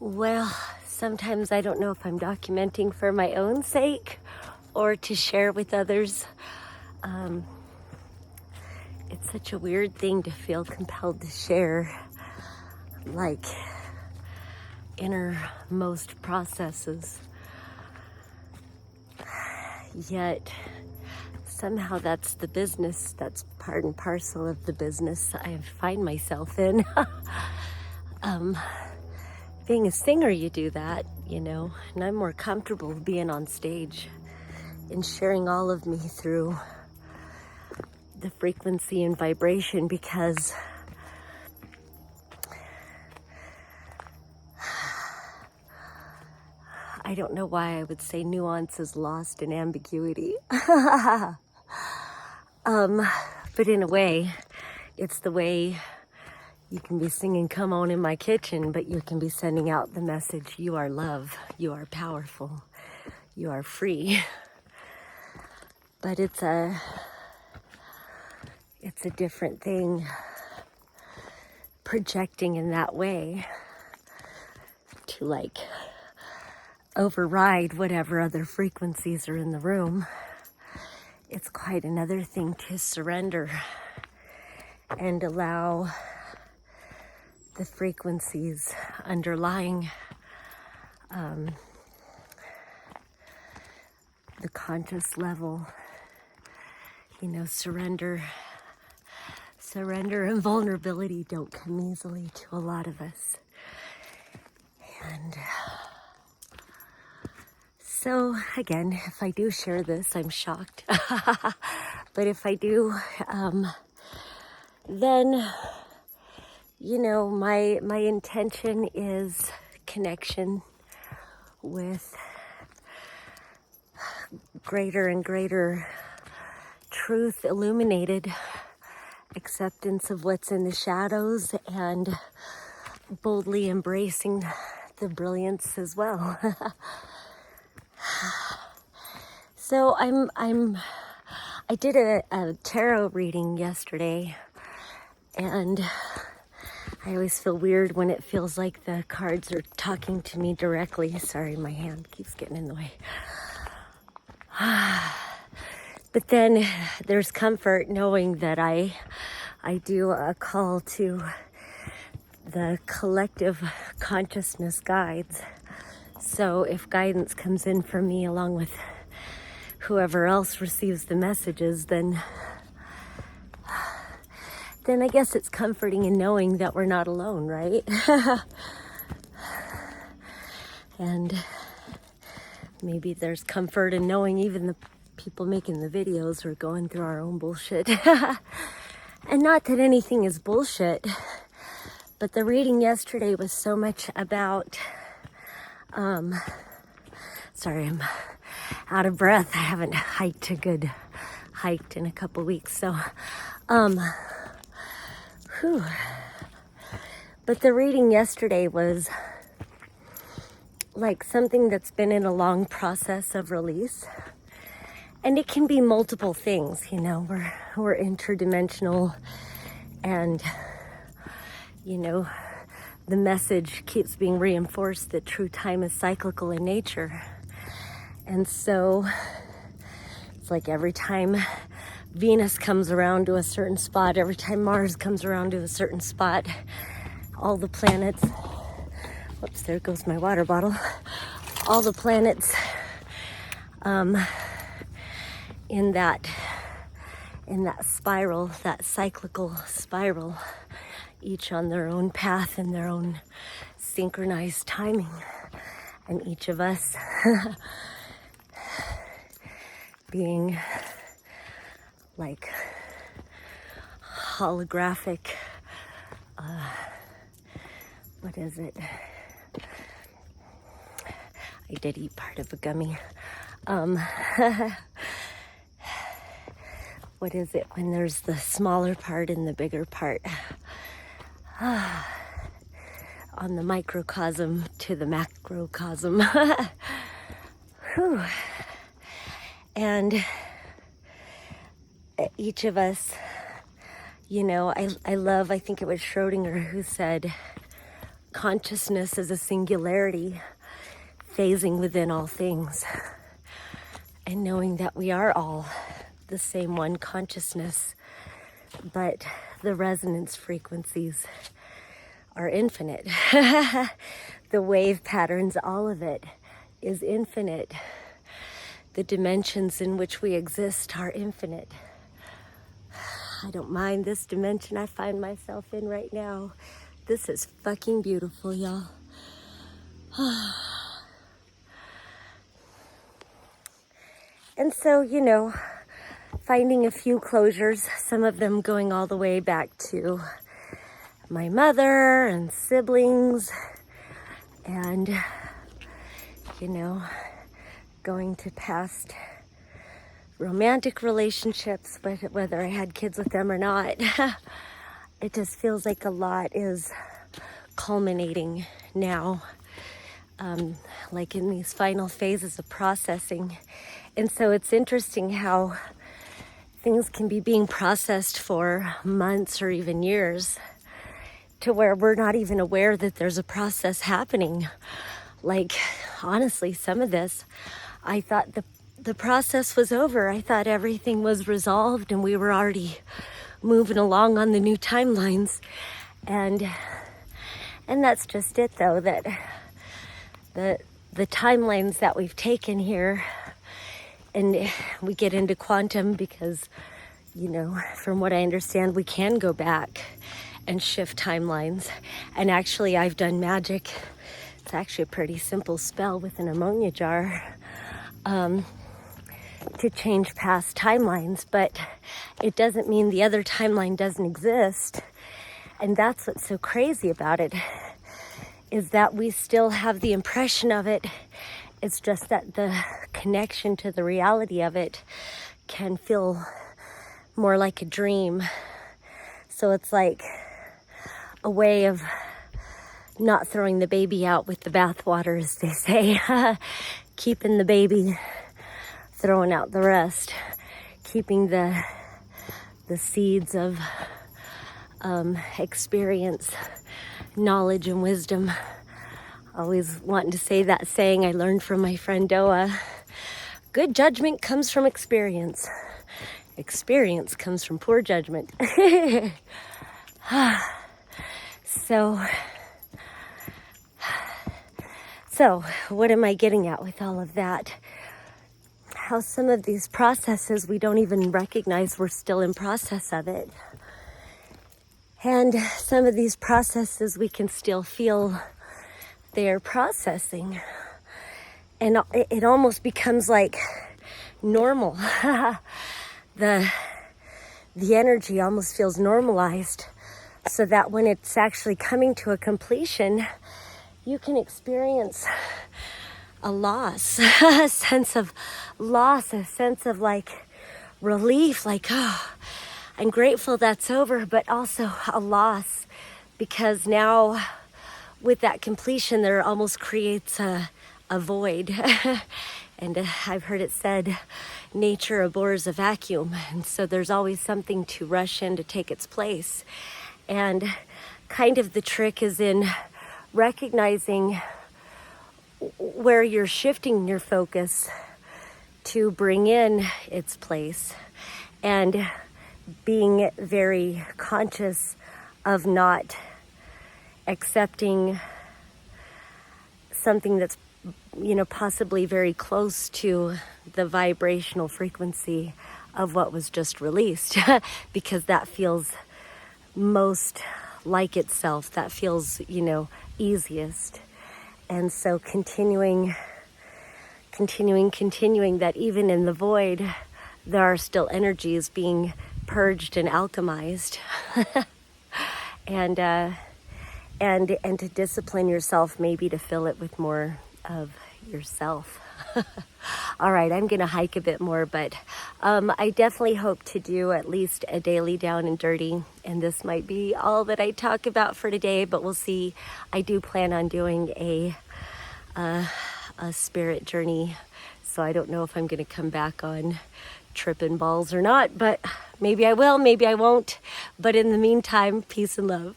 Well, sometimes I don't know if I'm documenting for my own sake or to share with others. It's such a weird thing to feel compelled to share, like innermost processes. Yet somehow that's the business, that's part and parcel of the business I find myself in. Being a singer, you do that, and I'm more comfortable being on stage and sharing all of me through the frequency and vibration, because I don't know why I would say nuance is lost in ambiguity. But in a way, it's the way you can be singing "Come On" in my kitchen, but you can be sending out the message: you are love, you are powerful, you are free. But it's a different thing projecting in that way to override whatever other frequencies are in the room. It's quite another thing to surrender and allow the frequencies underlying the conscious level, surrender and vulnerability don't come easily to a lot of us. And so again, if I do share this, I'm shocked. But if I do, then, my intention is connection with greater and greater truth illuminated, acceptance of what's in the shadows, and boldly embracing the brilliance as well. So I did a tarot reading yesterday, and I always feel weird when it feels like the cards are talking to me directly. Sorry, my hand keeps getting in the way. But then there's comfort knowing that I do a call to the collective consciousness guides. So if guidance comes in for me along with whoever else receives the messages, then I guess it's comforting in knowing that we're not alone, right? And maybe there's comfort in knowing even the people making the videos are going through our own bullshit. And not that anything is bullshit, but the reading yesterday was so much about, sorry, I'm out of breath. I haven't hiked in a couple weeks, so, But the reading yesterday was like something that's been in a long process of release. And it can be multiple things, we're interdimensional, and, the message keeps being reinforced that true time is cyclical in nature. And so it's like every time Venus comes around to a certain spot, every time Mars comes around to a certain spot, all the planets, whoops, there goes my water bottle, all the planets in that spiral, that cyclical spiral, each on their own path and their own synchronized timing. And each of us being like holographic, what is it? I did eat part of a gummy. What is it when there's the smaller part and the bigger part? On the microcosm to the macrocosm. And each of us, I think it was Schrodinger who said, consciousness as a singularity, phasing within all things, and knowing that we are all the same one consciousness, but the resonance frequencies are infinite. The wave patterns, all of it is infinite. The dimensions in which we exist are infinite. I don't mind this dimension I find myself in right now. This is fucking beautiful, y'all. And so, you know, finding a few closures, some of them going all the way back to my mother and siblings, and, you know, going to past romantic relationships, but whether I had kids with them or not. It just feels like a lot is culminating now, like in these final phases of processing. And so it's interesting how things can be being processed for months or even years, to where we're not even aware that there's a process happening. Like, honestly, some of this, I thought the process was over. I thought everything was resolved and we were already moving along on the new timelines. And that's just it, though, that the timelines that we've taken here, and we get into quantum because, you know, from what I understand, we can go back and shift timelines. And actually, I've done magic. It's actually a pretty simple spell with an ammonia jar, to change past timelines, but it doesn't mean the other timeline doesn't exist. And that's what's so crazy about it, is that we still have the impression of it. It's just that the connection to the reality of it can feel more like a dream. So it's like a way of not throwing the baby out with the bathwater, as they say. Keeping the baby, throwing out the rest, keeping the seeds of experience, knowledge, and wisdom. Always wanting to say that saying I learned from my friend Doa. Good judgment comes from experience. Experience comes from poor judgment. So what am I getting at with all of that? How some of these processes we don't even recognize we're still in process of it. And some of these processes we can still feel they're processing. And it almost becomes like normal. The energy almost feels normalized, so that when it's actually coming to a completion, you can experience a loss, a sense of loss, a sense of like relief, like, oh, I'm grateful that's over, but also a loss, because now with that completion, there almost creates a void. And I've heard it said, nature abhors a vacuum. And so there's always something to rush in to take its place. And kind of the trick is in recognizing where you're shifting your focus to bring in its place, and being very conscious of not accepting something that's, you know, possibly very close to the vibrational frequency of what was just released, because that feels most like itself. That feels, you know, easiest. And so continuing that even in the void, there are still energies being purged and alchemized. and to discipline yourself, maybe to fill it with more of yourself. All right, I'm gonna hike a bit more, but I definitely hope to do at least a daily down and dirty, and this might be all that I talk about for today, but we'll see. I do plan on doing a spirit journey, so I don't know if I'm gonna come back on tripping balls or not, but maybe I will, maybe I won't. But in the meantime, peace and love.